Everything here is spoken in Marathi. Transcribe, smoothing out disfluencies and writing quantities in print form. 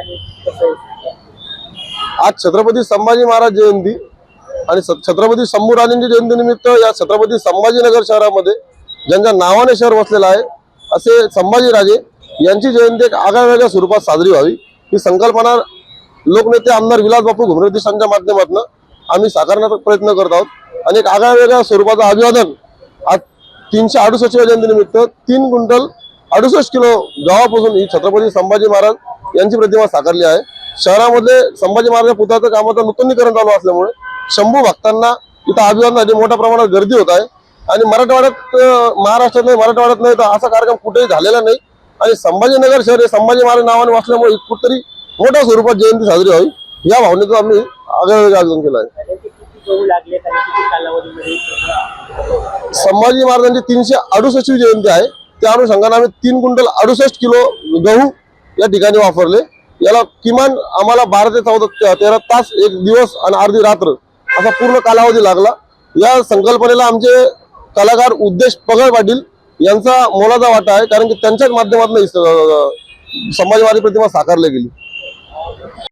आणि कसं आहे? आज छत्रपती संभाजी महाराज जयंती आणि छत्रपती शंभूराजांची जयंतीनिमित्त या छत्रपती संभाजीनगर शहरामध्ये ज्यांच्या नावाने शहर वसलेलं आहे असे संभाजीराजे यांची जयंती एक आगळ्यावेगळ्या स्वरूपात साजरी व्हावी ही संकल्पना लोकनेते आमदार विलास बापू घुमरे देशांच्या माध्यमातून आम्ही साकारण्याचा प्रयत्न करत आहोत आणि एक आगळ्यावेगळ्या स्वरूपाचं अभिवादन आज 368व्या जयंतीनिमित्त 3 क्विंटल 68 किलो गव्हापासून ही छत्रपती संभाजी महाराज यांची प्रतिमा साकारली आहे। शहरामध्ये संभाजी महाराज पुतळ्याचं कामाचं नूतनीकरण चालू असल्यामुळे शंभू भक्तांना इथं अभिवादनासाठी मोठ्या प्रमाणात गर्दी होत आहे आणि मराठवाड्यात महाराष्ट्रात नाही मराठवाड्यात नाही तर असा कार्यक्रम कुठेही झालेला नाही आणि संभाजीनगर शहर हे संभाजी महाराज नावाने वाचल्यामुळे कुठेतरी मोठ्या स्वरूपात जयंती साजरी व्हावी या भावनेतून आम्ही आगळेवेगळे आयोजन केलं आहे। संभाजी महाराजांची 368वी जयंती आहे त्या अनुषंगाने आम्ही 3 क्विंटल 68 किलो गहू या ठिकाणी वापरले। याला किमान आम्हाला 12 ते 13 तास एक दिवस आणि अर्धी रात्र असा पूर्ण कालावधी लागला। या संकल्पनेला आमचे कलाकार उद्देश पगळ पाटील यांचा मोलाचा वाटा आहे कारण की त्यांच्याच माध्यमातून संभाजी महाराज प्रतिमा साकारली गेली।